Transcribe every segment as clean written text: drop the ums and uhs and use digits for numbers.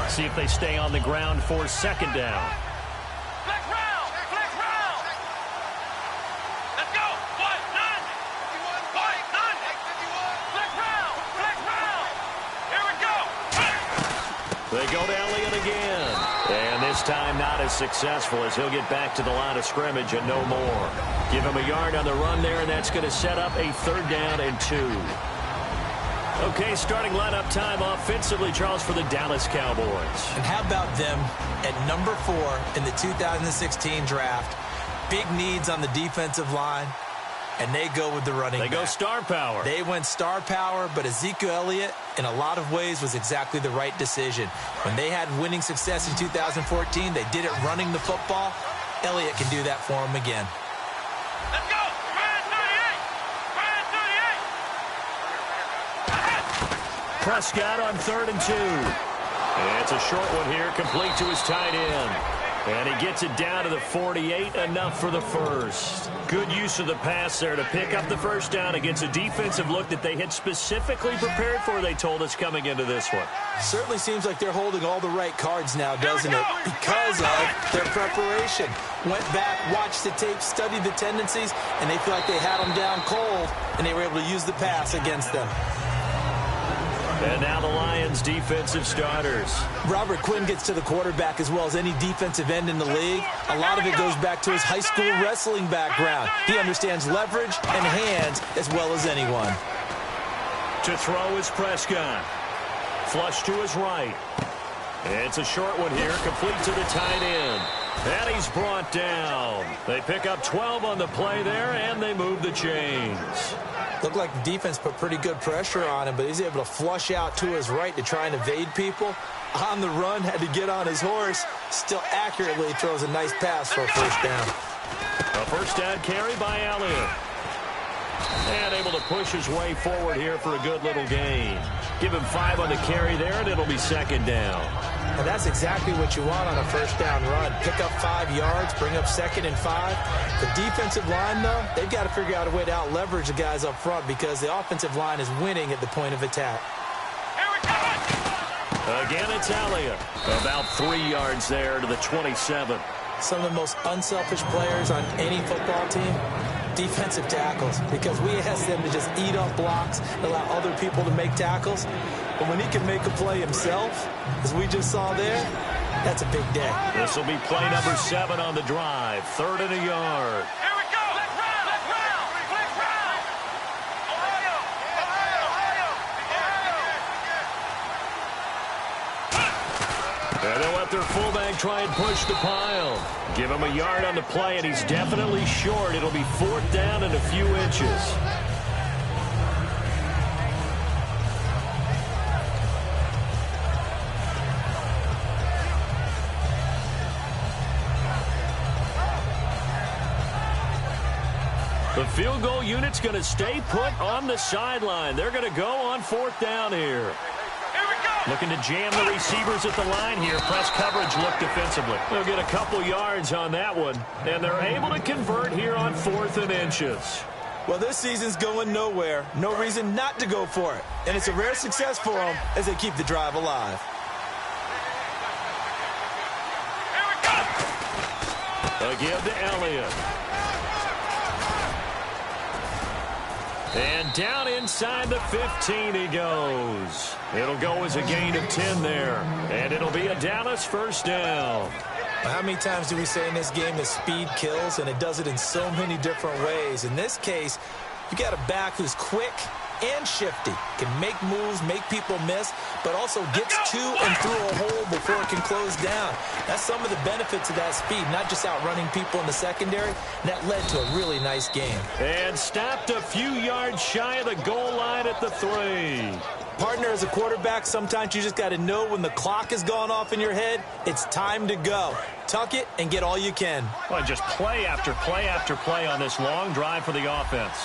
See if they stay on the ground for second down. Flex round. Flex round. Let's go. What? None. What? None. Flex round. Flex round. Here we go. They go to Elliott again. And this time not as successful as he'll get back to the line of scrimmage and no more. Give him a yard on the run there, and that's going to set up a 3rd down and 2. Okay, starting lineup time offensively, Charles, for the Dallas Cowboys. And how about them at number 4 in the 2016 draft? Big needs on the defensive line, and they go with the running back. They go star power. They went star power, but Ezekiel Elliott, in a lot of ways, was exactly the right decision. When they had winning success in 2014, they did it running the football. Elliott can do that for them again. Let's go. Ryan 38. Ryan 38. Prescott on 3rd and 2. And it's a short one here, complete to his tight end. And he gets it down to the 48, enough for the first. Good use of the pass there to pick up the first down against a defensive look that they had specifically prepared for, they told us, coming into this one. Certainly seems like they're holding all the right cards now, doesn't it? Because of their preparation. Went back, watched the tape, studied the tendencies, and they feel like they had them down cold, and they were able to use the pass against them. And now the Lions' defensive starters. Robert Quinn gets to the quarterback as well as any defensive end in the league. A lot of it goes back to his high school wrestling background. He understands leverage and hands as well as anyone. To throw is Prescott. Flush to his right. It's a short one here, complete to the tight end. And he's brought down. They pick up 12 on the play there, and they move the chains. Looked like the defense put pretty good pressure on him, but he's able to flush out to his right to try and evade people. On the run, had to get on his horse. Still accurately throws a nice pass for a first down. A first down carry by Elliott. And able to push his way forward here for a good little gain. Give him 5 on the carry there, and it'll be second down. And that's exactly what you want on a first down run. Pick up 5 yards, bring up 2nd and 5. The defensive line, though, they've got to figure out a way to out-leverage the guys up front because the offensive line is winning at the point of attack. Here we go. Again, it's Elliott. About 3 yards there to the 27. Some of the most unselfish players on any football team, defensive tackles, because we ask them to just eat up blocks, allow other people to make tackles. But when he can make a play himself, as we just saw there, that's a big day. This will be play number 7 on the drive. 3rd and a yard. Here we go. Flex round. Flex round. Flex round. Ohio. Ohio. And they'll let their fullback try and push the pile. Give him a yard on the play, and he's definitely short. It'll be 4th down and a few inches. The field goal unit's going to stay put on the sideline. They're going to go on 4th down here. Here we go. Looking to jam the receivers at the line here. Press coverage look defensively. They'll get a couple yards on that one, and they're able to convert here on 4th and inches. Well, this season's going nowhere. No reason not to go for it. And it's a rare success for them as they keep the drive alive. Here we go. A give to Elliott. And down inside the 15 he goes. It'll go as a gain of 10 there. And it'll be a Dallas first down. How many times do we say in this game that speed kills, and it does it in so many different ways? In this case, you got a back who's quick and shifty, can make moves, make people miss, but also gets to and through a hole before it can close down. That's some of the benefits of that speed, not just outrunning people in the secondary. And that led to a really nice game. And stopped a few yards shy of the goal line at the 3. Partner, as a quarterback, sometimes you just got to know when the clock has gone off in your head, it's time to go. Tuck it and get all you can. Well, just play after play after play on this long drive for the offense.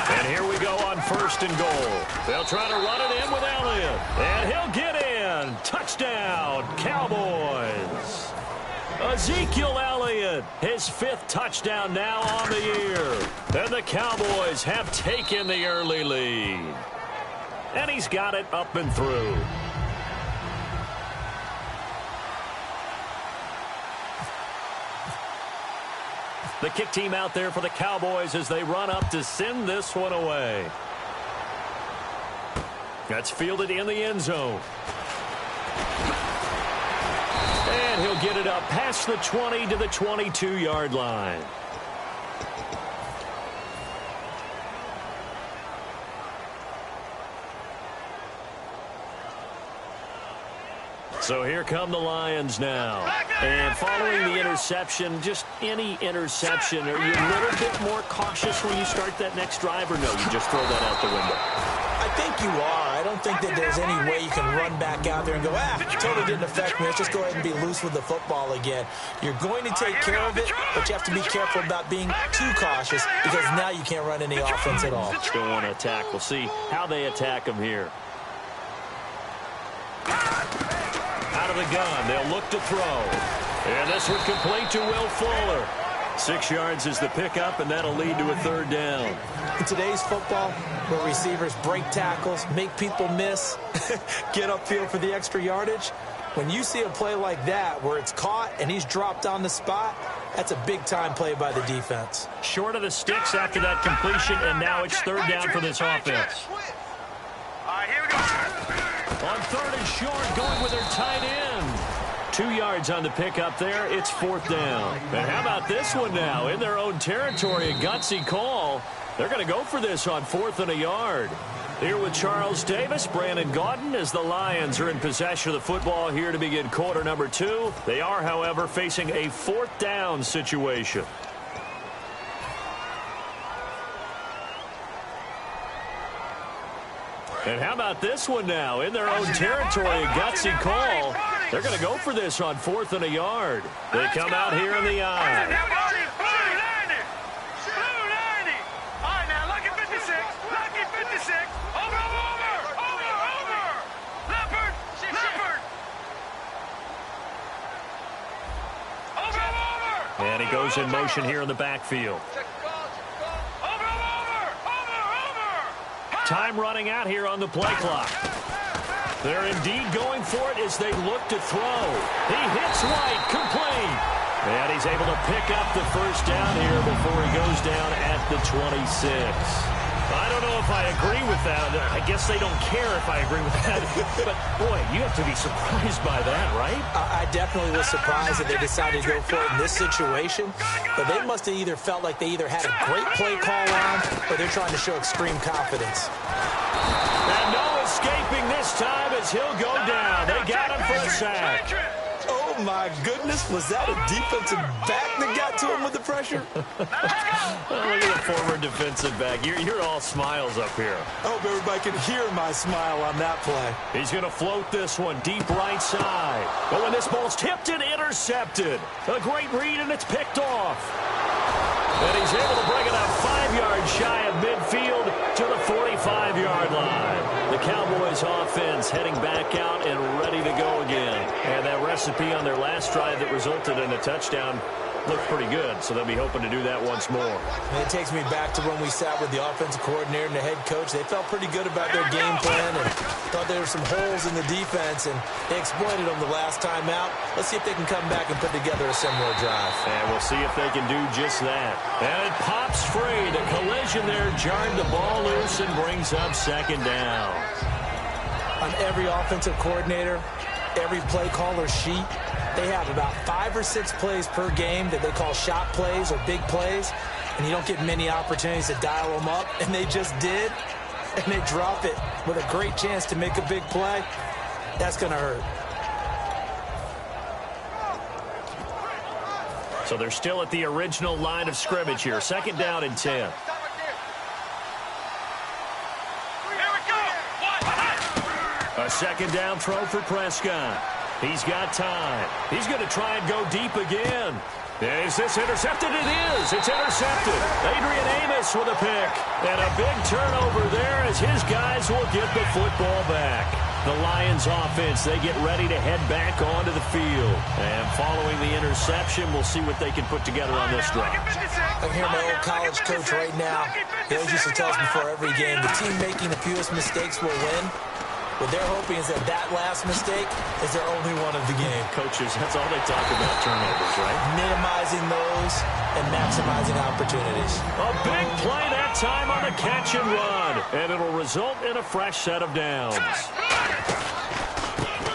And here we go on 1st and goal. They'll try to run it in with Elliott. And he'll get in. Touchdown, Cowboys. Ezekiel Elliott, his 5th touchdown now on the year. And the Cowboys have taken the early lead. And he's got it up and through. The kick team out there for the Cowboys as they run up to send this one away. That's fielded in the end zone. And he'll get it up past the 20 to the 22-yard line. So here come the Lions now. And following the interception, just any interception, are you a little bit more cautious when you start that next drive, or no, you just throw that out the window? I think you are. I don't think that there's any way you can run back out there and go, totally didn't affect me. Let's just go ahead and be loose with the football again. You're going to take care of it, but you have to be careful about being too cautious because now you can't run any offense at all. Don't want to attack. We'll see how they attack them here. Out of the gun, they'll look to throw. And this one complete to Will Fuller. 6 yards is the pickup, and that'll lead to a third down. In today's football, where receivers break tackles, make people miss, get upfield for the extra yardage, when you see a play like that where it's caught and he's dropped on the spot, that's a big-time play by the defense. Short of the sticks after that completion, and now it's third down for this offense. All right, here we go. On third and short, going with their tight end. 2 yards on the pickup there. It's fourth down. And how about this one now? In their own territory, a gutsy call. They're going to go for this on 4th and a yard. Here with Charles Davis, Brandon Gaudin, as the Lions are in possession of the football here to begin quarter number 2. They are, however, facing a 4th down situation. And how about this one now? In their own territory, a gutsy call. They're going to go for this on 4th and a yard. They come out here in the eye. Blue 90. All right, now, lucky 56. Lucky 56. Over. Leopard. Over. And he goes in motion here in the backfield. Time running out here on the play clock. They're indeed going for it as they look to throw. He hits White, complete. And he's able to pick up the first down here before he goes down at the 26. I don't know if I agree with that. I guess they don't care if I agree with that. But, boy, you have to be surprised by that, right? I definitely was surprised that they decided to go for it in this situation. But they must have either felt like they either had a great play call on or they're trying to show extreme confidence. And no escaping this time as he'll go down. They got him for a sack. Oh, my goodness. Was that a defensive back that got to him with the pressure? Look at the former defensive back. You're all smiles up here. I hope everybody can hear my smile on that play. He's going to float this one deep right side. But when this ball's tipped and intercepted, a great read, and it's picked off. And he's able to bring it up 5 yards shy of midfield to the 45-yard line. The Cowboys offense heading back out and ready to go again. And that recipe on their last drive that resulted in a touchdown looked pretty good, so they'll be hoping to do that once more. And it takes me back to when we sat with the offensive coordinator and the head coach. They felt pretty good about their game plan and thought there were some holes in the defense, and they exploited them the last time out. Let's see if they can come back and put together a similar drive. And we'll see if they can do just that. And it pops free. The collision there jarred the ball loose and brings up second down. On every offensive coordinator, every play caller sheet, they have about 5 or 6 plays per game that they call shot plays or big plays, and you don't get many opportunities to dial them up, and they just did, and they drop it with a great chance to make a big play. That's going to hurt. So they're still at the original line of scrimmage here. Second down and 10. A second down throw for Prescott. He's got time. He's going to try and go deep again. Is this intercepted? It is. It's intercepted. Adrian Amos with a pick. And a big turnover there as his guys will get the football back. The Lions offense, they get ready to head back onto the field. And following the interception, we'll see what they can put together on this drive. I can hear my old college coach right now. They always used to tell us before every game, the team making the fewest mistakes will win. What they're hoping is that last mistake is their only one of the game. Coaches, that's all they talk about, turnovers, right? Minimizing those and maximizing opportunities. A big play that time on the catch and run, and it'll result in a fresh set of downs.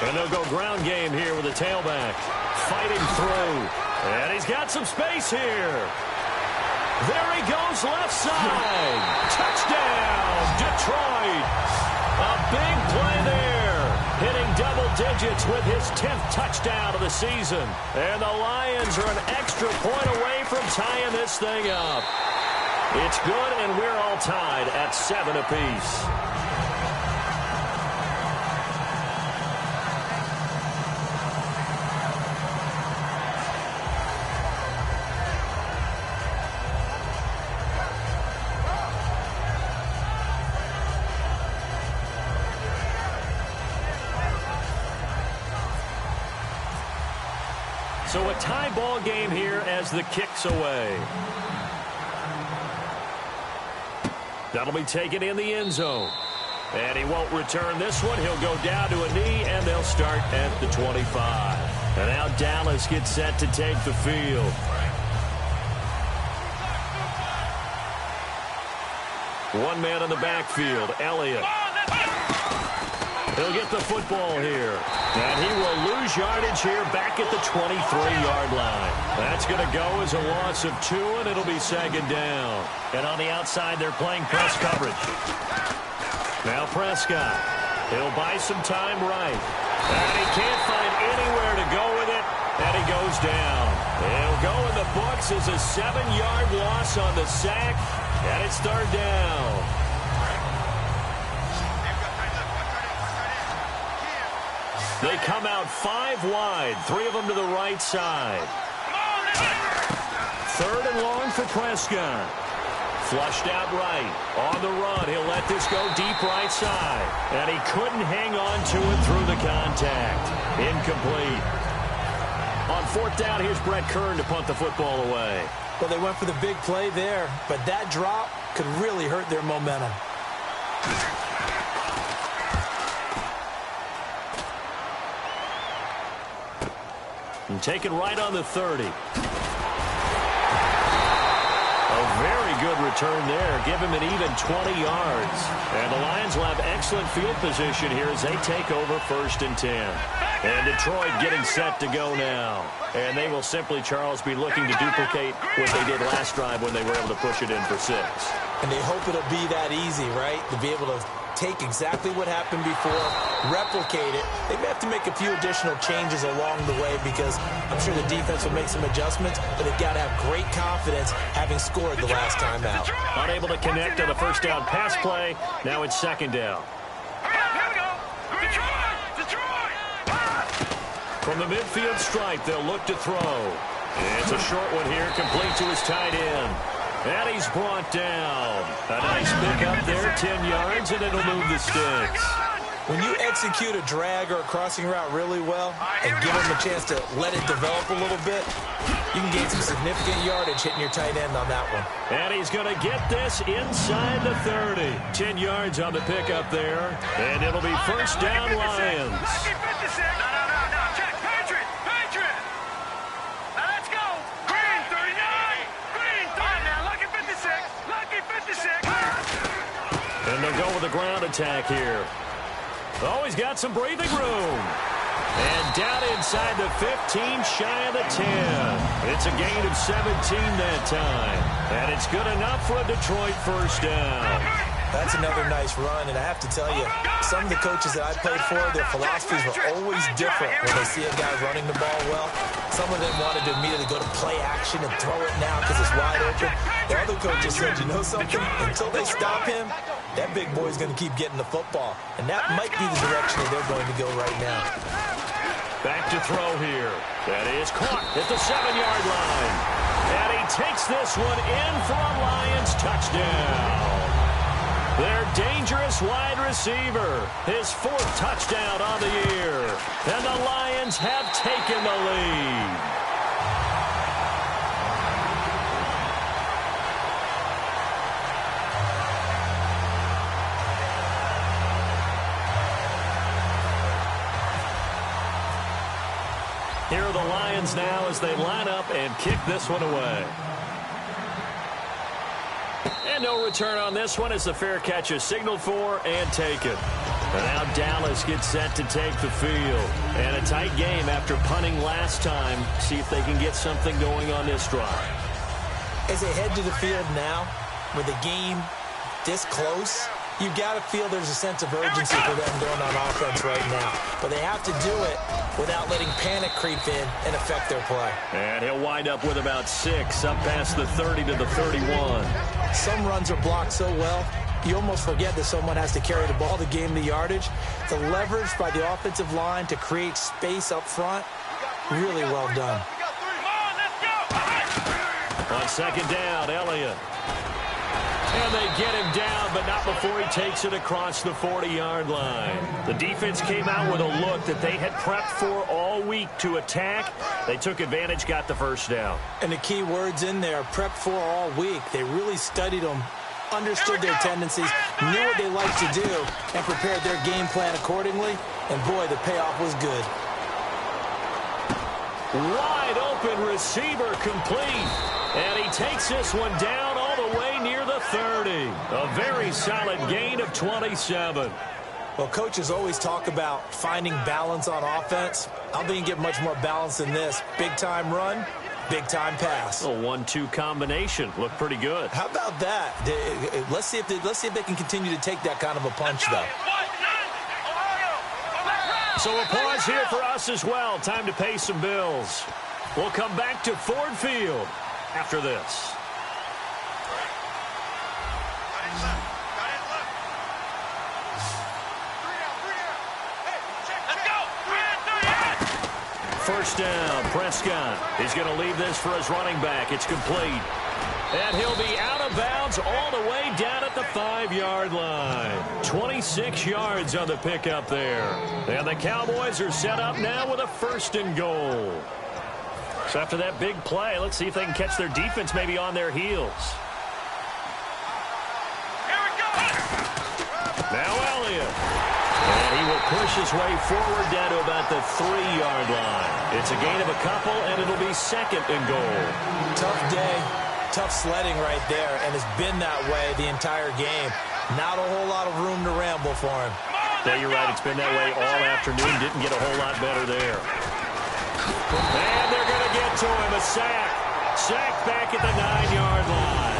And they'll go ground game here with a tailback. Fighting through. And he's got some space here. There he goes left side. Touchdown, Detroit. A big play there. Hitting double digits with his 10th touchdown of the season. And the Lions are an extra point away from tying this thing up. It's good, and we're all tied at 7 apiece. So a tie ball game here as the kick's away. That'll be taken in the end zone. And he won't return this one. He'll go down to a knee, and they'll start at the 25. And now Dallas gets set to take the field. One man in the backfield, Elliott. He'll get the football here. And he will lose yardage here back at the 23-yard line. That's going to go as a loss of 2, and it'll be second down. And on the outside, they're playing press coverage. Now Prescott. He'll buy some time right. And he can't find anywhere to go with it, and he goes down. He'll go in the books as a 7-yard loss on the sack, and it's third down. They come out 5 wide, 3 of them to the right side. Third and long for Prescott. Flushed out right. On the run, he'll let this go deep right side. And he couldn't hang on to it through the contact. Incomplete. On fourth down, here's Brett Kern to punt the football away. Well, they went for the big play there, but that drop could really hurt their momentum. And taken right on the 30. A very good return there. Give him an even 20 yards. And the Lions will have excellent field position here as they take over first and 10. And Detroit getting set to go now. And they will simply, Charles, be looking to duplicate what they did last drive when they were able to push it in for 6. And they hope it'll be that easy, right? To be able to take exactly what happened before, replicate it. They may have to make a few additional changes along the way because I'm sure the defense will make some adjustments, but they've got to have great confidence having scored the last time out. Unable to connect on the first down pass play. Now it's second down. From the midfield stripe, they'll look to throw. It's a short one here, complete to his tight end. And he's brought down. A nice pick up there, 10 yards, and it'll move the sticks. When you execute a drag or a crossing route really well and give them a chance to let it develop a little bit, you can gain some significant yardage hitting your tight end on that one. And he's going to get this inside the 30. 10 yards on the pickup there, and it'll be first down Lions. And they'll go with a ground attack here. Oh, he's got some breathing room. And down inside the 15, shy of the 10. It's a gain of 17 that time. And it's good enough for a Detroit first down. That's another nice run, and I have to tell you, some of the coaches that I played for, their philosophies were always different when they see a guy running the ball well. Some of them wanted to immediately go to play action and throw it now because it's wide open. The other coaches said, you know something? Until they stop him, that big boy's going to keep getting the football. And that might be the direction that they're going to go right now. Back to throw here. That is caught at the 7-yard line. And he takes this one in for a Lions touchdown. Their dangerous wide receiver, his 4th touchdown on the year. And the Lions have taken the lead. Lions now as they line up and kick this one away. And no return on this one as the fair catch is signaled for and taken. And now Dallas gets set to take the field. And a tight game after punting last time. See if they can get something going on this drive. As they head to the field now, with the game this close, you got to feel there's a sense of urgency for them going on offense right now. But they have to do it without letting panic creep in and affect their play. And he'll wind up with about 6 up past the 30 to the 31. Some runs are blocked so well, you almost forget that someone has to carry the ball to gain the yardage. The leverage by the offensive line to create space up front, really well done. On second down, Elliott. And they get him down, but not before he takes it across the 40-yard line. The defense came out with a look that they had prepped for all week to attack. They took advantage, got the first down. And the key words in there, prepped for all week. They really studied them, understood their tendencies, knew what they liked to do, and prepared their game plan accordingly. And, boy, the payoff was good. Wide open receiver complete. And he takes this one down all the way near the 30. A very solid gain of 27. Well, coaches always talk about finding balance on offense. I don't think you get much more balance than this. Big-time run, big-time pass. A 1-2 combination. Looked pretty good. How about that? Let's see if they can continue to take that kind of a punch, though. So a pause here for us as well. Time to pay some bills. We'll come back to Ford Field after this. First down, Prescott. He's going to leave this for his running back. It's complete. And he'll be out of bounds all the way down at the 5-yard line. 26 yards on the pickup there. And the Cowboys are set up now with a 1st and goal. So after that big play, let's see if they can catch their defense maybe on their heels. Now Elliott. And he will push his way forward down to about the 3-yard line. It's a gain of a couple, and it'll be 2nd and goal. Tough day, tough sledding right there, and it's been that way the entire game. Not a whole lot of room to ramble for him. Yeah, you're right. It's been that way all afternoon. Didn't get a whole lot better there. And they're going to get to him. A sack. Sacked back at the 9-yard line.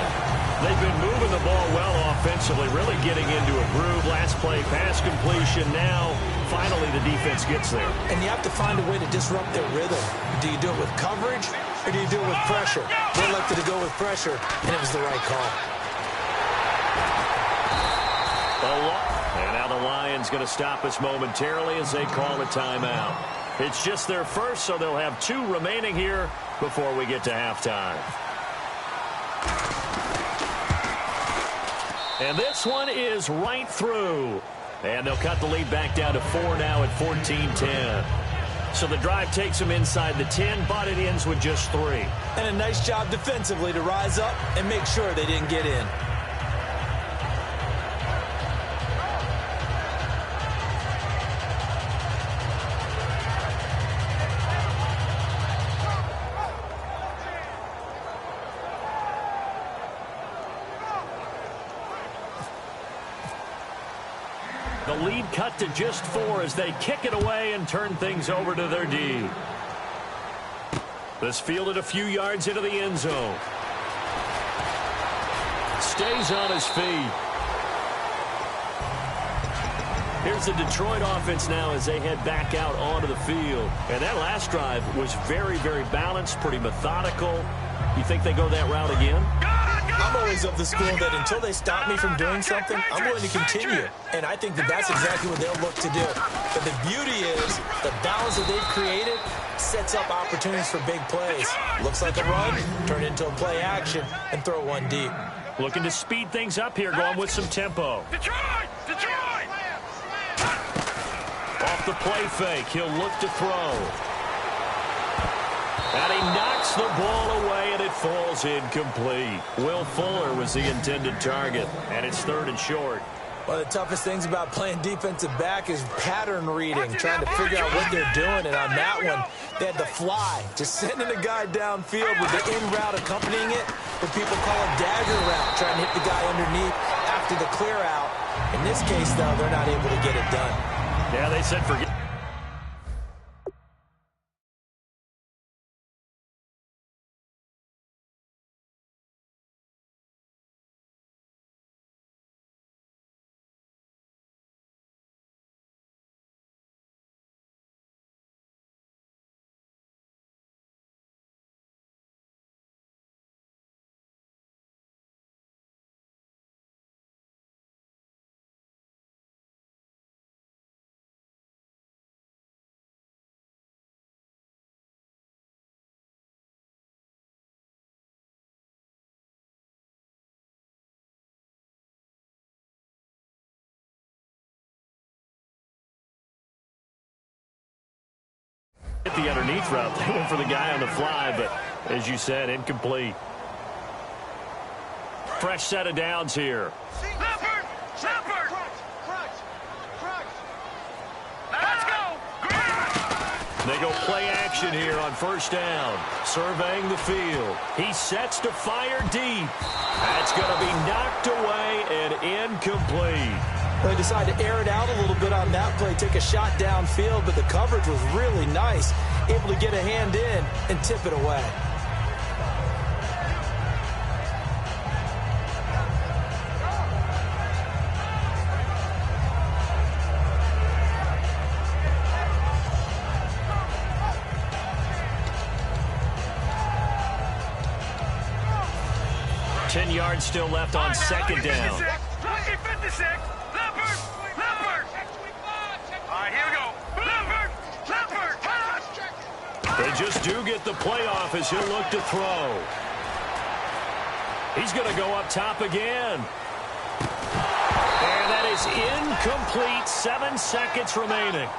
They've been moving the ball well offensively, really getting into a groove. Last play, pass completion. Now, finally, the defense gets there. And you have to find a way to disrupt their rhythm. Do you do it with coverage, or do you do it with pressure? They elected to go with pressure, and it was the right call. And now the Lions going to stop us momentarily as they call a timeout. It's just their first, so they'll have 2 remaining here before we get to halftime. And this one is right through. And they'll cut the lead back down to 4 now at 14-10. So the drive takes them inside the 10, but it ends with just 3. And a nice job defensively to rise up and make sure they didn't get in. The lead cut to just 4 as they kick it away and turn things over to their D. This fielded a few yards into the end zone. Stays on his feet. Here's the Detroit offense now as they head back out onto the field. And that last drive was very, very balanced, pretty methodical. You think they go that route again? I'm always of the school that until they stop me from doing something, I'm going to continue. And I think that that's exactly what they'll look to do. But the beauty is the balance that they've created sets up opportunities for big plays. Looks like a run, turn it into a play action, and throw one deep. Looking to speed things up here, going with some tempo. Detroit! Detroit! Off the play fake, he'll look to throw. And he knocks the ball away, and it falls incomplete. Will Fuller was the intended target, and it's 3rd and short. One of the toughest things about playing defensive back is pattern reading, trying to figure out what they're doing. And on that one, they had the fly, just sending a guy downfield with the in route accompanying it, what people call a dagger route, trying to hit the guy underneath after the clear out. In this case, though, they're not able to get it done. Yeah, they said forget. Hit the underneath route. They went for the guy on the fly, but as you said, incomplete. Fresh set of downs here. Leopard! Leopard! Let's go! They go play action here on first down. Surveying the field. He sets to fire deep. That's going to be knocked away and incomplete. They decided to air it out a little bit on that play, take a shot downfield, but the coverage was really nice, able to get a hand in and tip it away. Ten yards still left on second down. 56. Leopard! Leopard! All right, here we go. Leopard! Leopard! They just do get the playoff as he'll look to throw. He's going to go up top again. And that is incomplete. 7 seconds remaining.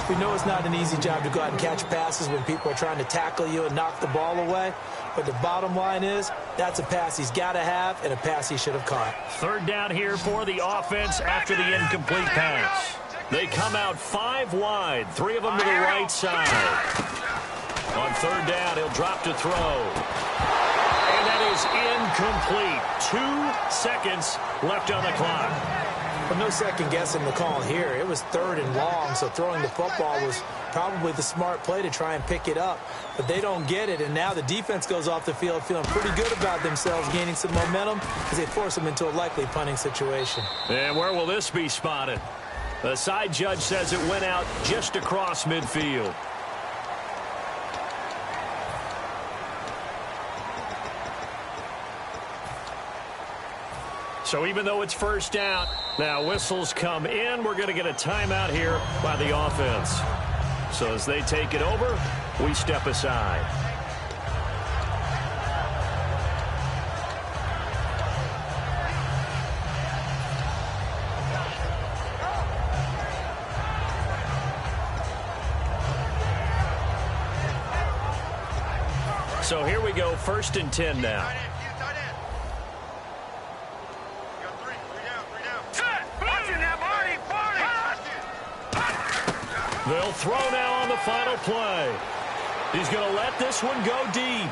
We know it's not an easy job to go out and catch passes when people are trying to tackle you and knock the ball away. But the bottom line is, that's a pass he's got to have and a pass he should have caught. Third down here for the offense after the incomplete pass. They come out 5 wide, 3 of them to the right side. On third down, he'll drop to throw. And that is incomplete. 2 seconds left on the clock. Well, no second guessing the call here. It was third and long, so throwing the football was probably the smart play to try and pick it up. But they don't get it, and now the defense goes off the field feeling pretty good about themselves, gaining some momentum as they force them into a likely punting situation. And where will this be spotted? The side judge says it went out just across midfield. So even though it's first down, now whistles come in. We're going to get a timeout here by the offense. So as they take it over, we step aside. So here we go, 1st and 10 now. They'll throw now on the final play. He's going to let this one go deep.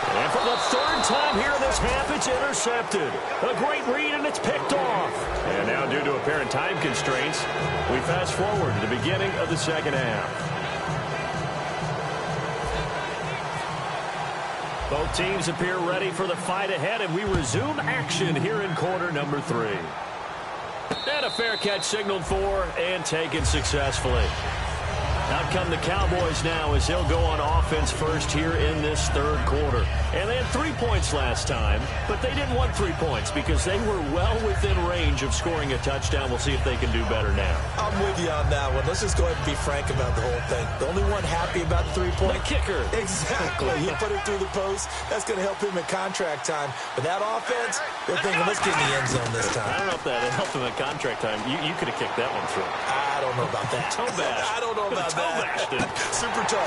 And for the 3rd time here in this half, it's intercepted. A great read, and it's picked off. And now, due to apparent time constraints, we fast forward to the beginning of the second half. Both teams appear ready for the fight ahead, and we resume action here in quarter number 3. And a fair catch signaled for and taken successfully. Out come the Cowboys now as they'll go on offense first here in this 3rd quarter. And they had 3 points last time, but they didn't want 3 points because they were well within range of scoring a touchdown. We'll see if they can do better now. I'm with you on that one. Let's just go ahead and be frank about the whole thing. The only one happy about the 3-point. The kicker. Exactly. He put it through the post. That's going to help him in contract time. But that offense, they're thinking, let's get in the end zone this time. I don't know if that helped him at contract time. You could have kicked that one through. I don't know about that. I don't know about that. Super toe.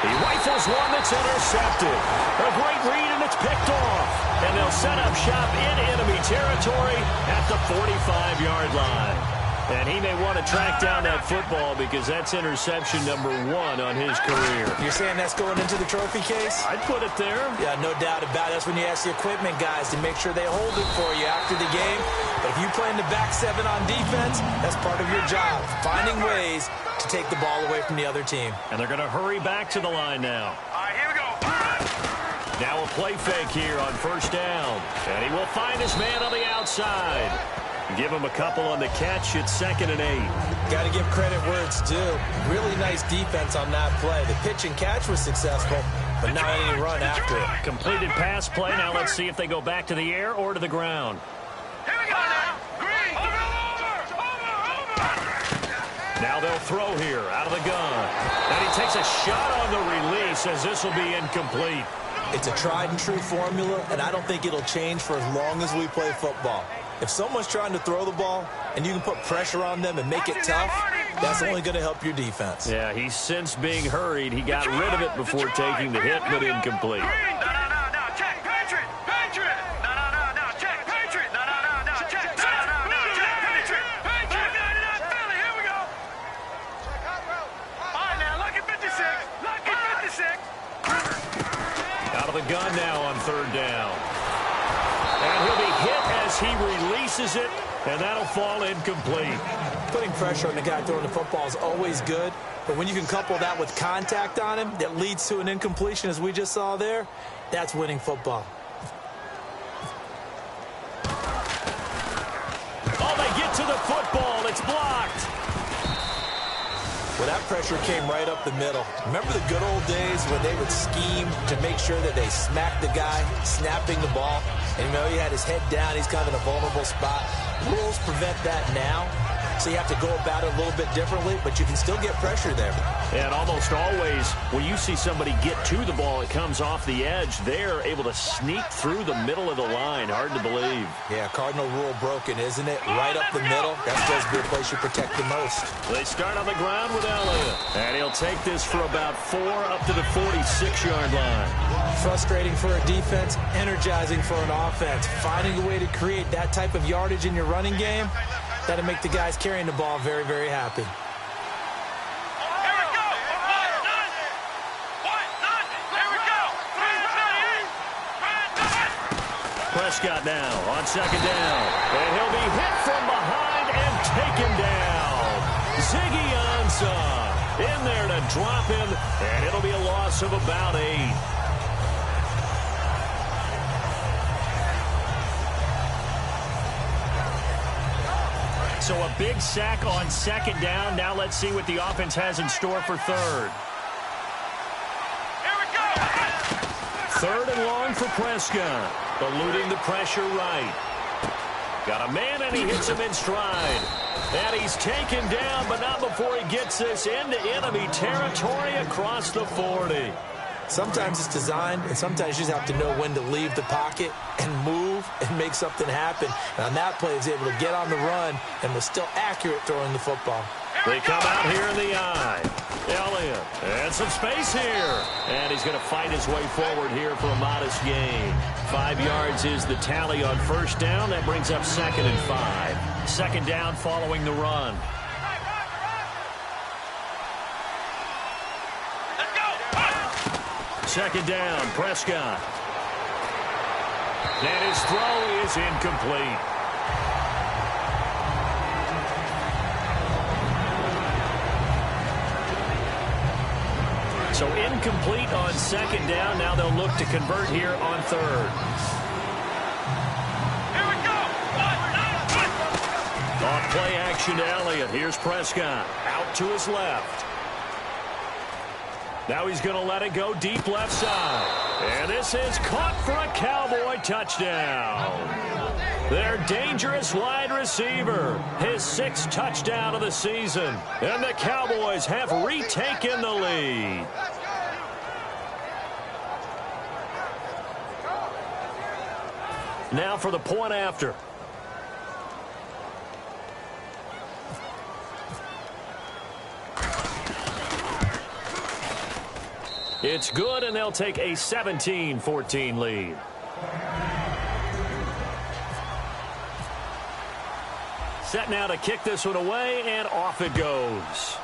He rifles one that's intercepted. A great read, and it's picked off. And they'll set up shop in enemy territory at the 45-yard line. And he may want to track down that football because that's interception number 1 on his career. You're saying that's going into the trophy case? I'd put it there. Yeah, no doubt about it. That's when you ask the equipment guys to make sure they hold it for you after the game. But if you play in the back 7 on defense, that's part of your job, finding ways to take the ball away from the other team. And they're going to hurry back to the line now. All right, here we go. Now a play fake here on first down. And he will find his man on the outside. Give him a couple on the catch. It's 2nd and 8. Got to give credit where it's due. Really nice defense on that play. The pitch and catch was successful, but not any run after it. Completed pass play. Now let's see if they go back to the air or to the ground. Here we go now. Green. Over. Now they'll throw here out of the gun. And he takes a shot on the release as this will be incomplete. It's a tried and true formula, and I don't think it'll change for as long as we play football. If someone's trying to throw the ball and you can put pressure on them and make it tough, that's only going to help your defense. Yeah, he's since being hurried. He got rid of it before taking the hit, but incomplete. No, check. Patriot. No, check. Patriot. No, check. No, check. Patriot. Patriot. Philly, here we go. All right, now, look at 56. Look at 56. Out of the gun now on 3rd down. And he'll be hit as he releases it, and that'll fall incomplete. Putting pressure on the guy throwing the football is always good, but when you can couple that with contact on him that leads to an incompletion, as we just saw there, that's winning football. Oh, they get to the football. It's blocked. Well, that pressure came right up the middle. Remember the good old days when they would scheme to make sure that they smacked the guy snapping the ball? And, you know, he had his head down. He's kind of in a vulnerable spot. Rules prevent that now, so you have to go about it a little bit differently, but you can still get pressure there. And almost always, when you see somebody get to the ball, it comes off the edge. They're able to sneak through the middle of the line. Hard to believe. Yeah, cardinal rule broken, isn't it? Right up the middle. That's supposed to be a place you protect the most. They start on the ground with Elliott. And he'll take this for about 4 up to the 46-yard line. Frustrating for a defense, energizing for an offense. Finding a way to create that type of yardage in your running game, that'll make the guys carrying the ball very, very happy. Here we go. Here we go. Prescott now on 2nd down. And he'll be hit from behind and taken down. Ziggy Ansah in there to drop him, and it'll be a loss of about 8. So a big sack on 2nd down. Now let's see what the offense has in store for 3rd. Here we go. 3rd and long for Prescott. Eluding the pressure right. Got a man, and he hits him in stride. And he's taken down, but not before he gets this into enemy territory across the 40. Sometimes it's designed, and sometimes you just have to know when to leave the pocket and move and make something happen. And on that play, he was able to get on the run and was still accurate throwing the football. They come out here in the eye. Elliott, and some space here. And he's going to fight his way forward here for a modest gain. 5 yards is the tally on 1st down. That brings up 2nd and 5. 2nd down following the run. Let's go. 2nd down, Prescott. And his throw is incomplete. So incomplete on 2nd down. Now they'll look to convert here on 3rd. Here we go. Off play action to Elliott. Here's Prescott. Out to his left. Now he's going to let it go deep left side. And this is caught for a Cowboy touchdown. Their dangerous wide receiver. His 6th touchdown of the season. And the Cowboys have retaken the lead. Now for the point after. It's good, and they'll take a 17-14 lead. Set now to kick this one away, and off it goes.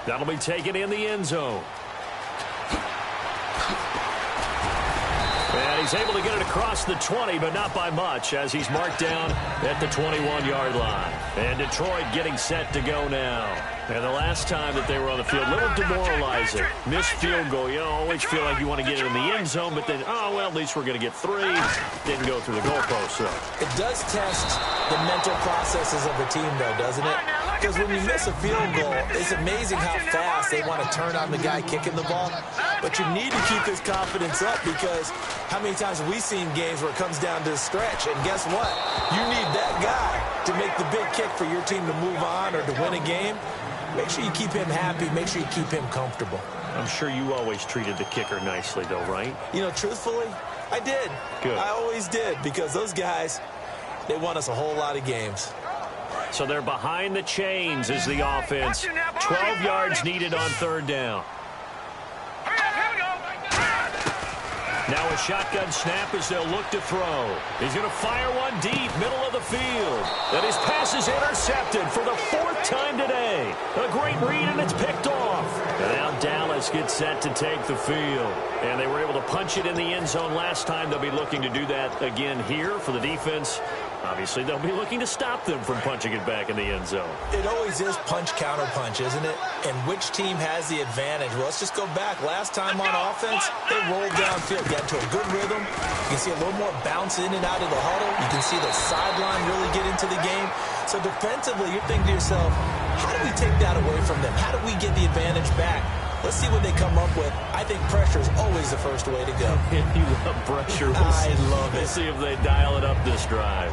That'll be taken in the end zone. And he's able to get it across the 20, but not by much, as he's marked down at the 21-yard line. And Detroit getting set to go now. And the last time that they were on the field, a little demoralizing. Missed field goal. You always feel like you want to get it in the end zone, but then, oh, well, at least we're going to get 3. Didn't go through the goalpost, though. It does test the mental processes of the team, though, doesn't it? Because when you miss a field goal, it's amazing how fast they want to turn on the guy kicking the ball. But you need to keep his confidence up, because how many times have we seen games where it comes down to the stretch? And guess what? You need that guy to make the big kick for your team to move on or to win a game. Make sure you keep him happy. Make sure you keep him comfortable. I'm sure you always treated the kicker nicely, though, right? You know, truthfully, I did. Good. I always did, because those guys, they won us a whole lot of games. So they're behind the chains as the offense. 12 yards needed on third down. Now a shotgun snap as they'll look to throw. He's going to fire one deep, middle of the field. And his pass is intercepted for the 4th time today. A great read, and it's picked off. And now Dallas gets set to take the field. And they were able to punch it in the end zone last time. They'll be looking to do that again here for the defense. Obviously, they'll be looking to stop them from punching it back in the end zone. It always is punch-counter-punch, isn't it? And which team has the advantage? Well, let's just go back. Last time on offense, they rolled downfield, got into a good rhythm. You can see a little more bounce in and out of the huddle. You can see the sideline really get into the game. So defensively, you're thinking to yourself, how do we take that away from them? How do we get the advantage back? Let's see what they come up with. I think pressure is always the first way to go. You love pressure. I love it. We'll see if they dial it up this drive.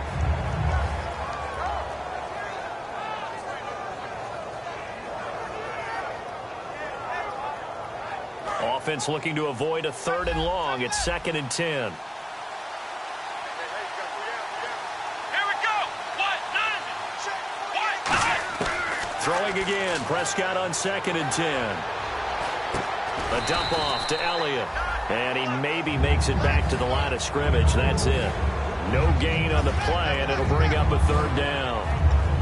Offense looking to avoid a 3rd and long. It's 2nd and 10. Here we go. Throwing again. Prescott on 2nd and 10. A dump off to Elliott. And he maybe makes it back to the line of scrimmage. That's it. No gain on the play, and it'll bring up a 3rd down.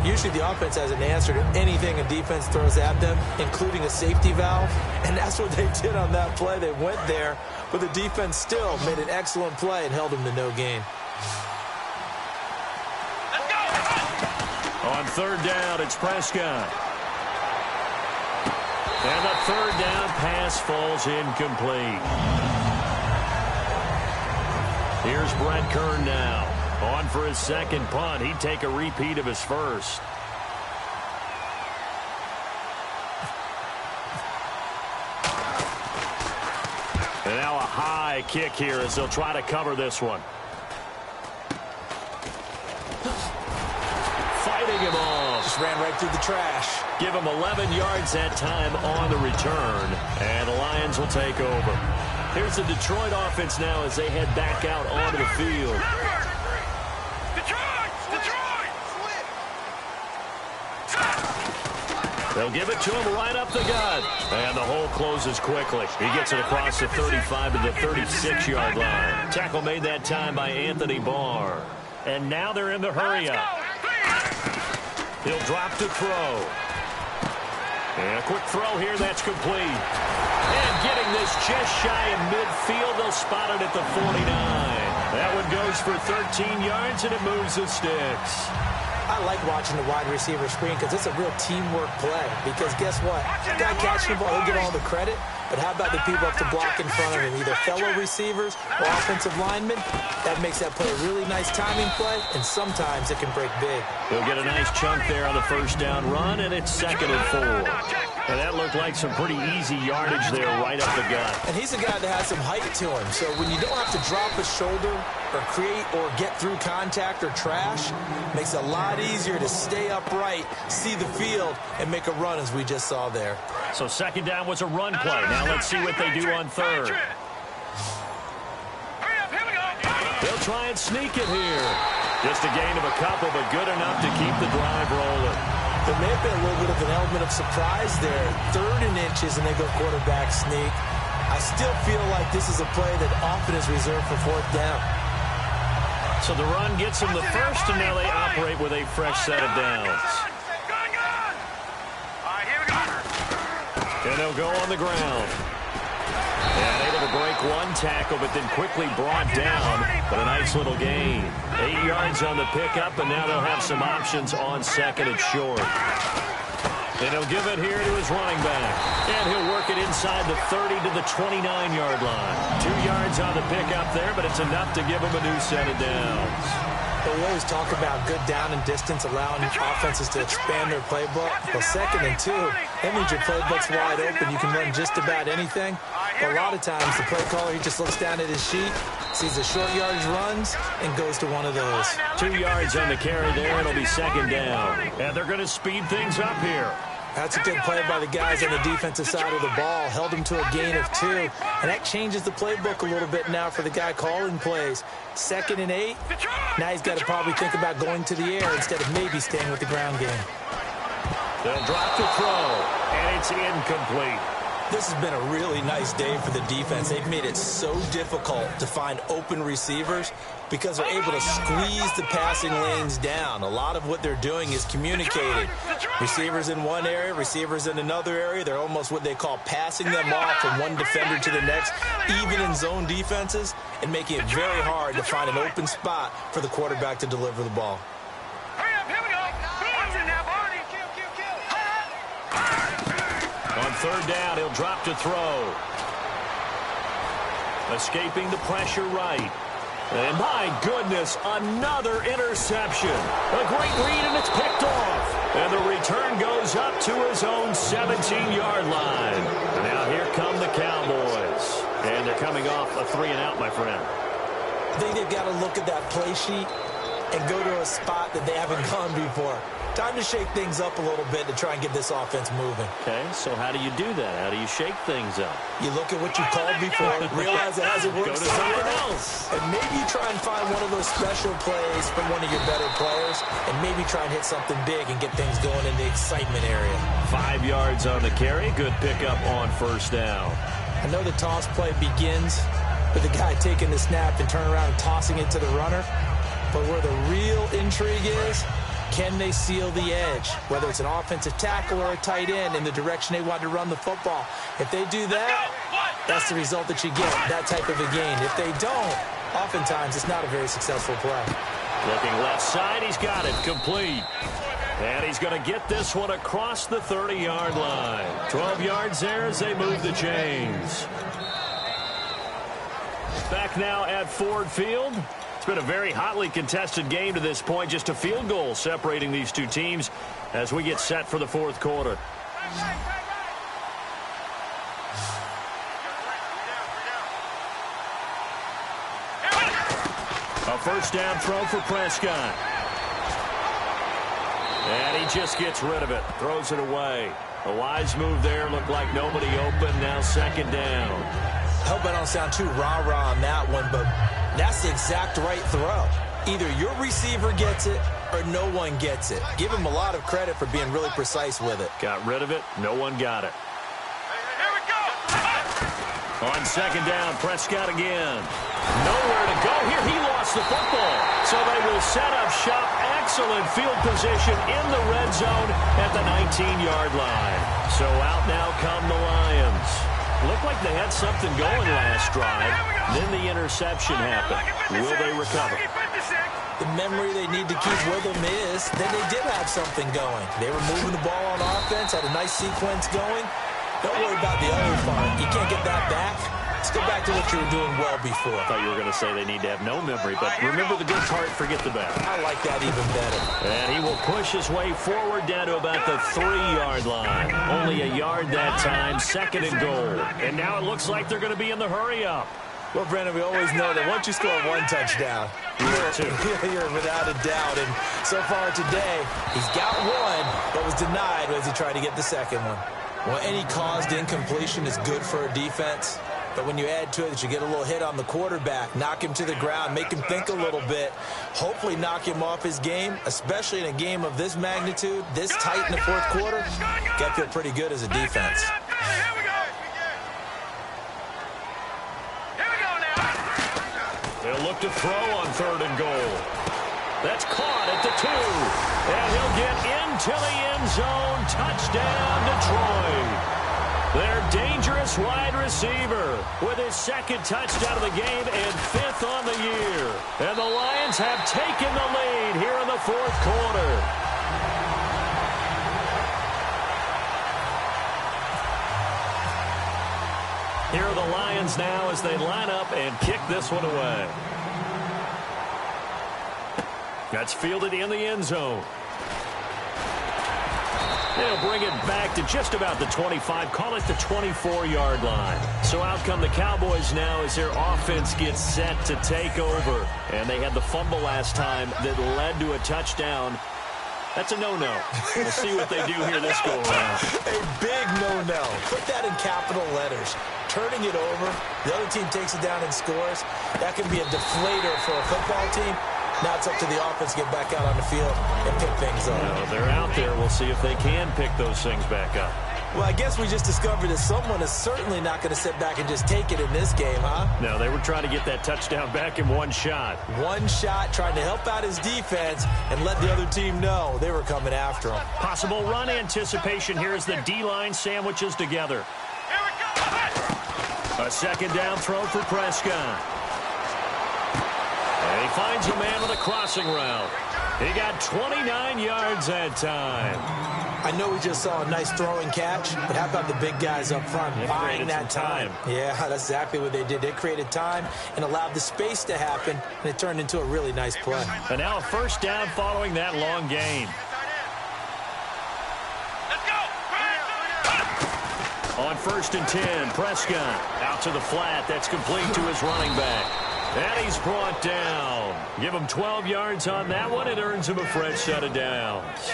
Usually the offense has an answer to anything a defense throws at them, including a safety valve. And that's what they did on that play. They went there, but the defense still made an excellent play and held them to no gain. On 3rd down, it's Prescott. And the 3rd down pass falls incomplete. Here's Brett Kern now. On for his 2nd punt. He'd take a repeat of his first. And now a high kick here as they'll try to cover this one. Fighting him off. Just ran right through the trash. Give him 11 yards that time on the return. And the Lions will take over. Here's the Detroit offense now as they head back out onto the field. They'll give it to him right up the gut. And the hole closes quickly. He gets it across the 35 to the 36-yard line. Tackle made that time by Anthony Barr. And now they're in the hurry-up. He'll drop to throw. And a quick throw here, that's complete. And getting this just shy of midfield, they'll spot it at the 49. That one goes for 13 yards, and it moves the sticks. I like watching the wide receiver screen because it's a real teamwork play. Because guess what? The guy catching the ball, he'll get all the credit. But how about the people up to block in front of him, either fellow receivers or offensive linemen? That makes that play a really nice timing play, and sometimes it can break big. He'll get a nice chunk there on the 1st down run, and it's 2nd and 4. And that looked like some pretty easy yardage there right up the gut. And he's a guy that has some height to him, so when you don't have to drop a shoulder or create or get through contact or trash, makes it a lot easier to stay upright, see the field, and make a run as we just saw there. So 2nd down was a run play. Now let's see what they do on 3rd. They'll try and sneak it here. Just a gain of a couple, but good enough to keep the drive rolling. There may have been a little bit of an element of surprise there. 3rd and inches, and they go quarterback sneak. I still feel like this is a play that often is reserved for 4th down. So the run gets them the first, and now they operate with a fresh set of downs. And they'll go on the ground. And able to break one tackle, but then quickly brought down. But a nice little gain. 8 yards on the pickup, and now they'll have some options on 2nd and short. And he'll give it here to his running back. And he'll work it inside the 30 to the 29-yard line. 2 yards on the pickup there, but it's enough to give him a new set of downs. But we always talk about good down and distance, allowing offenses to expand their playbook. Well, 2nd and 2, that means your playbook's wide open. You can run just about anything. But a lot of times, the play caller, he just looks down at his sheet, sees the short yardage runs, and goes to one of those. 2 yards on the carry there. It'll be 2nd down. And they're going to speed things up here. That's a good play by the guys on the defensive side of the ball. Held him to a gain of 2. And that changes the playbook a little bit now for the guy calling plays. 2nd and 8. Now he's got to probably think about going to the air instead of maybe staying with the ground game. They'll drop the throw, and it's incomplete. This has been a really nice day for the defense. They've made it so difficult to find open receivers because they're able to squeeze the passing lanes down. A lot of what they're doing is communicated. Receivers in one area, receivers in another area. They're almost what they call passing them off from one defender to the next, even in zone defenses, and making it very hard to find an open spot for the quarterback to deliver the ball. On 3rd down, he'll drop to throw. Escaping the pressure right. And my goodness, another interception. A great read, and it's picked off. And the return goes up to his own 17-yard line. And now here come the Cowboys. And they're coming off a 3-and-out, my friend. I think they've got to look at that play sheet and go to a spot that they haven't gone before. Time to shake things up a little bit to try and get this offense moving. Okay, so how do you do that? How do you shake things up? You look at what you called before, realize it hasn't worked Go to something else. and maybe you try and find one of those special plays from one of your better players, and maybe try and hit something big and get things going in the excitement area. 5 yards on the carry. Good pickup on 1st down. I know the toss play begins with the guy taking the snap and turning around and tossing it to the runner, but where the real intrigue is, can they seal the edge, whether it's an offensive tackle or a tight end in the direction they want to run the football? If they do that, that's the result that you get, that type of a gain. If they don't, oftentimes it's not a very successful play. Looking left side, he's got it complete. And he's going to get this one across the 30-yard line. 12 yards there as they move the chains. Back now at Ford Field. It's been a very hotly contested game to this point. Just a field goal separating these two teams as we get set for the 4th quarter. A 1st down throw for Prescott. And he just gets rid of it. Throws it away. A wise move there. Looked like nobody open. Now 2nd down. I hope I don't sound too rah-rah on that one, but that's the exact right throw. Either your receiver gets it or no one gets it. Give him a lot of credit for being really precise with it. Got rid of it. No one got it. Here we go. On 2nd down, Prescott again. Nowhere to go here. He lost the football. So they will set up shop. Excellent field position in the red zone at the 19-yard line. So out now come the Lions. Looked like they had something going last drive. Then the interception happened. Will they recover? The memory they need to keep with them is that they did have something going. They were moving the ball on offense, had a nice sequence going. Don't worry about the other part. You can't get that back. Let's go back to what you were doing well before. I thought you were going to say they need to have no memory, but remember the good part, forget the bad. I like that even better. And he will push his way forward down to about the 3-yard line. Only a yard that time, 2nd and goal. And now it looks like they're going to be in the hurry-up. Well, Brandon, we always know that once you score one touchdown, you're without a doubt. And so far today, he's got one, but was denied as he tried to get the second one. Well, any caused incompletion is good for a defense. But when you add to it that you get a little hit on the quarterback, knock him to the ground, make him think a little bit, hopefully knock him off his game, especially in a game of this magnitude, this tight in the fourth quarter, got to feel pretty good as a defense. They'll look to throw on 3rd and goal. That's caught at the 2. And he'll get into the end zone. Touchdown, Detroit. Their dangerous wide receiver with his 2nd touchdown of the game and 5th on the year. And the Lions have taken the lead here in the 4th quarter. Here are the Lions now as they line up and kick this one away. That's fielded in the end zone. They'll bring it back to just about the 25, call it the 24-yard line. So out come the Cowboys now as their offense gets set to take over. And they had the fumble last time that led to a touchdown. That's a no-no. We'll see what they do here this go-around. A big no-no. Put that in capital letters. Turning it over, the other team takes it down and scores. That can be a deflator for a football team. Now it's up to the offense to get back out on the field and pick things up. Well, they're out there. We'll see if they can pick those things back up. Well, I guess we just discovered that someone is certainly not going to sit back and just take it in this game, huh? No, they were trying to get that touchdown back in one shot. One shot, trying to help out his defense and let the other team know they were coming after him. Possible run anticipation here as the D-line sandwiches together. A 2nd down throw for Prescott. And he finds a man with a crossing route. He got 29 yards that time. I know we just saw a nice throwing catch, but how about the big guys up front buying that time? Yeah, that's exactly what they did. They created time and allowed the space to happen, and it turned into a really nice play. And now a 1st down following that long gain. On 1st and 10, Prescott out to the flat. That's complete to his running back. And he's brought down. Give him 12 yards on that one. It earns him a fresh set of downs.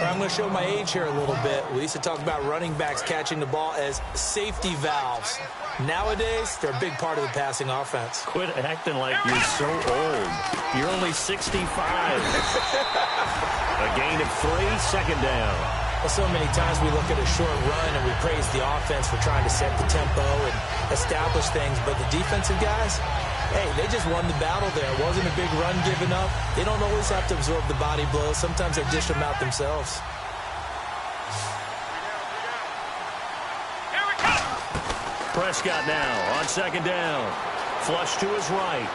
Well, I'm going to show my age here a little bit. We used to talk about running backs catching the ball as safety valves. Nowadays, they're a big part of the passing offense. Quit acting like you're so old. You're only 65. A gain of 3, 2nd down. Well, so many times we look at a short run and we praise the offense for trying to set the tempo and establish things, but the defensive guys, hey, they just won the battle there. It wasn't a big run given up. They don't always have to absorb the body blows. Sometimes they dish them out themselves. Prescott now on 2nd down. Flush to his right.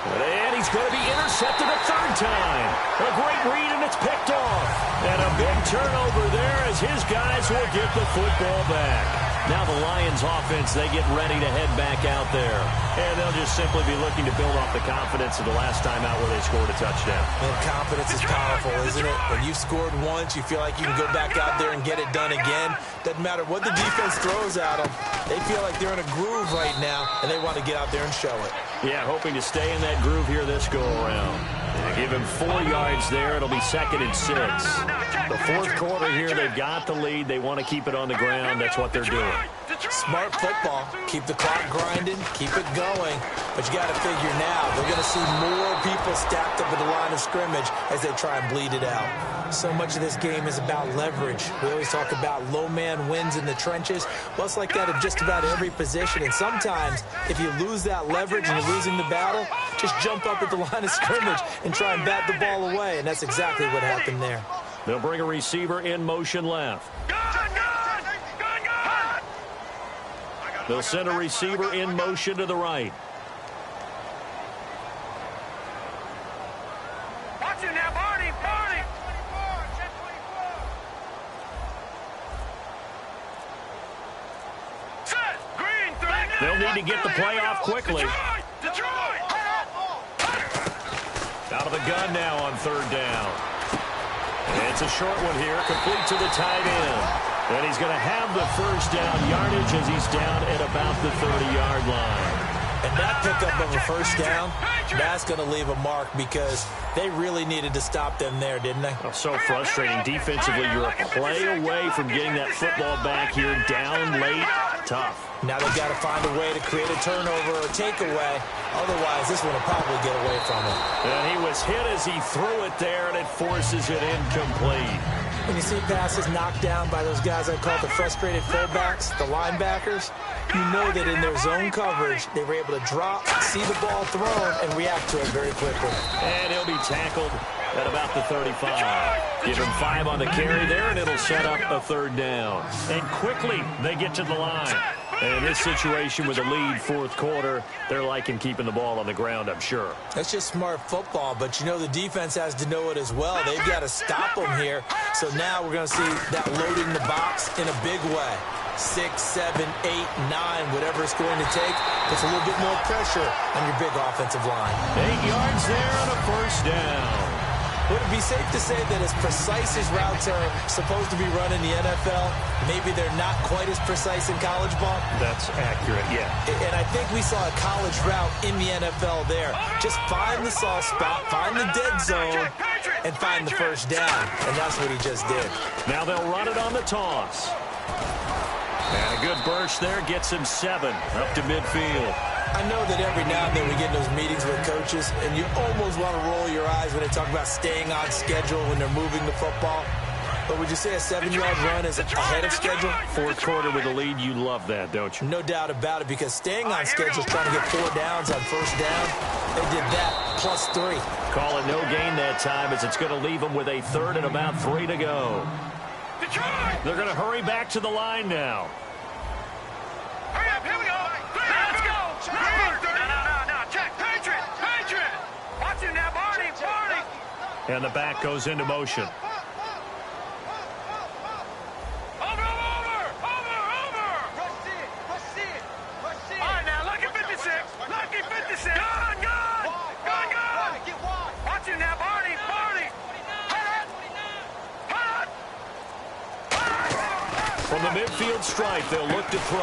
And he's going to be intercepted a 3rd time. A great read, and it's picked off. And a big turnover there as his guys will get the football back. Now the Lions offense, they get ready to head back out there. And they'll just simply be looking to build off the confidence of the last time out where they scored a touchdown. And confidence is powerful, isn't it? When you've scored once, you feel like you can go back out there and get it done again. Doesn't matter what the defense throws at them. They feel like they're in a groove right now, and they want to get out there and show it. Yeah, hoping to stay in that groove here this go-around. Give him 4 yards there. It'll be 2nd and 6. The 4th quarter here, they've got the lead. They want to keep it on the ground. That's what they're doing. Smart football. Keep the clock grinding. Keep it going. But you got to figure now, they're going to see more people stacked up at the line of scrimmage as they try and bleed it out. So much of this game is about leverage. We always talk about low man wins in the trenches. Well, it's like that in just about every position. And sometimes, if you lose that leverage and you're losing the battle, just jump up at the line of scrimmage and try and bat the ball away. And that's exactly what happened there. They'll bring a receiver in motion left. They'll send a receiver in motion to the right. Watch it now, Barney, Barney. Set, green, they'll need to get the play off quickly. Detroit. Out of the gun now on 3rd down. And it's a short one here, complete to the tight end. And he's going to have the 1st down yardage as he's down at about the 30-yard line. And that pickup of a 1st down, that's going to leave a mark because they really needed to stop them there, didn't they? Oh, so frustrating. Defensively, you're a play away from getting that football back here down late. Tough. Now they've got to find a way to create a turnover or takeaway. Otherwise, this one will probably get away from him. And he was hit as he threw it there, and it forces it incomplete. When you see passes knocked down by those guys I call the frustrated fullbacks, the linebackers, you know that in their zone coverage, they were able to drop, see the ball thrown, and react to it very quickly. And he'll be tackled at about the 35. Give him 5 on the carry there, and it'll set up a third down. And quickly, they get to the line. And in this situation with the lead fourth quarter, they're liking keeping the ball on the ground, I'm sure. That's just smart football, but you know the defense has to know it as well. They've got to stop them here. So now we're going to see that loading the box in a big way. 6, 7, 8, 9, whatever it's going to take, puts a little bit more pressure on your big offensive line. 8 yards there and a first down. Would it be safe to say that as precise as routes are supposed to be run in the NFL, maybe they're not quite as precise in college ball? That's accurate, yeah. And I think we saw a college route in the NFL there. Just find the soft spot, find the dead zone, and find the first down. And that's what he just did. Now they'll run it on the toss. And a good burst there gets him 7 up to midfield. I know that every now and then we get in those meetings with coaches, and you almost want to roll your eyes when they talk about staying on schedule when they're moving the football. But would you say a 7-yard run is ahead of schedule? Fourth quarter with the lead, you love that, don't you? No doubt about it, because staying on schedule is trying to get 4 downs on first down. They did that plus 3. Call it no gain that time as it's going to leave them with a third and about 3 to go. They're going to hurry back to the line now. Hurry up, here we go. Let's go. No. Check. Patriot. Watch it now, Barney. And the back goes into motion. Over. Rush it. All right, now, lucky 56. Gun. Watch it now, Barney. From the midfield stripe, they'll look to throw.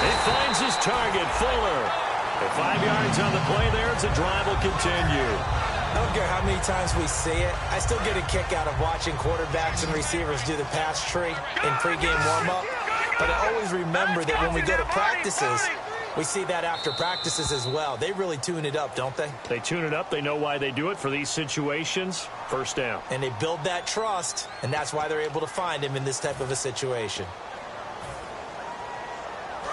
He finds his target, Fuller. At 5 yards on the play there, as the drive will continue. I don't care how many times we see it. I still get a kick out of watching quarterbacks and receivers do the pass tree in pregame warm-up. But I always remember that when we go to practices, we see that after practices as well. They really tune it up, don't they? They tune it up. They know why they do it for these situations. First down. And they build that trust, and that's why they're able to find him in this type of a situation.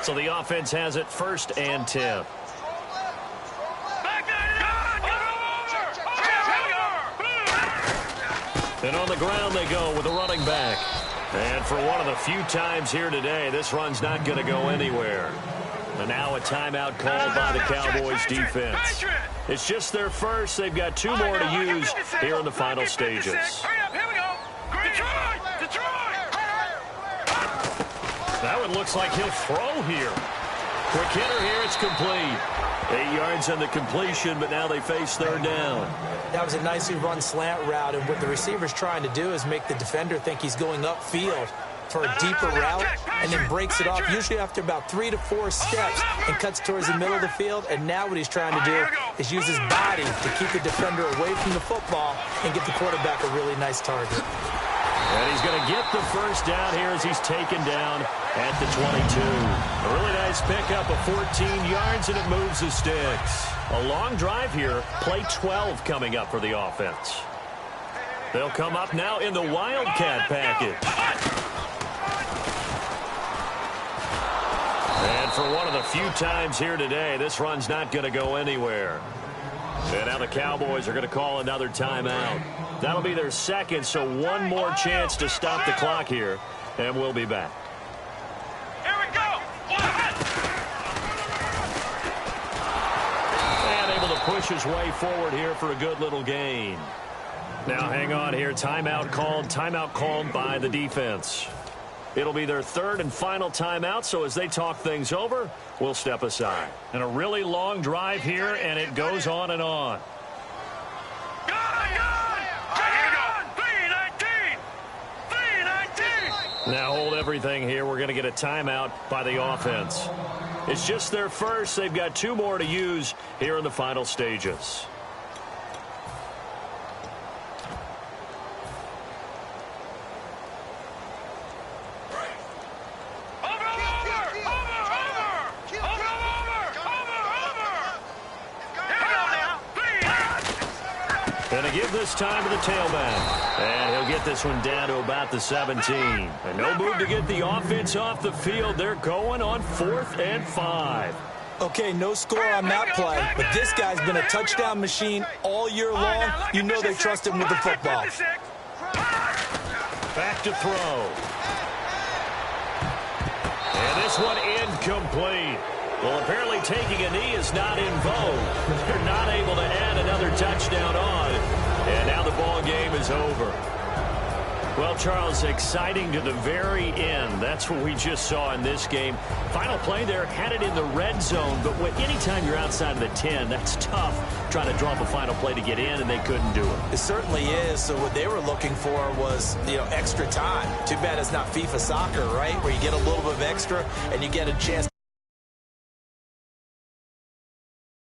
So the offense has it 1st and 10. And on the ground they go with a running back. And for one of the few times here today, this run's not going to go anywhere. And now a timeout called by the Cowboys defense. It's just their first. They've got 2 more to use here in the final stages. Hurry up, here we go. Detroit. That one looks like he'll throw here. Quick hitter here. It's complete. 8 yards on the completion, but now they face 3rd down. That was a nicely run slant route, and what the receiver's trying to do is make the defender think he's going upfield for a deeper route, and then breaks it off, usually after about 3 to 4 steps, and cuts towards the middle of the field. And now what he's trying to do is use his body to keep the defender away from the football and get the quarterback a really nice target. And he's going to get the first down here as he's taken down at the 22. A really nice pickup of 14 yards, and it moves the sticks. A long drive here. Play 12 coming up for the offense. They'll come up now in the Wildcat package. And for one of the few times here today, this run's not going to go anywhere. And now the Cowboys are going to call another timeout. That'll be their 2nd, so one more chance to stop the clock here, and we'll be back. Here we go. And able to push his way forward here for a good little gain. Now hang on here. Timeout called by the defense. It'll be their 3rd and final timeout, so as they talk things over, we'll step aside. And a really long drive here, and it goes on and on. Now hold everything here. We're going to get a timeout by the offense. It's just their first. They've got 2 more to use here in the final stages. Over. give this time to the tailback. And he'll get this one down to about the 17. And no move to get the offense off the field. They're going on 4th and 5. Okay, no score on that play, but this guy's been a touchdown machine all year long. You know they trust him with the football. Back to throw. And this one incomplete. Well, apparently taking a knee is not in vogue. They're not able to add another touchdown on. And now the ball game is over. Well, Charles, exciting to the very end. That's what we just saw in this game. Final play there, had it in the red zone, but anytime you're outside of the 10, that's tough trying to draw up a final play to get in, and they couldn't do it. It certainly is. So what they were looking for was, extra time. Too bad it's not FIFA soccer, right, where you get a little bit of extra and you get a chance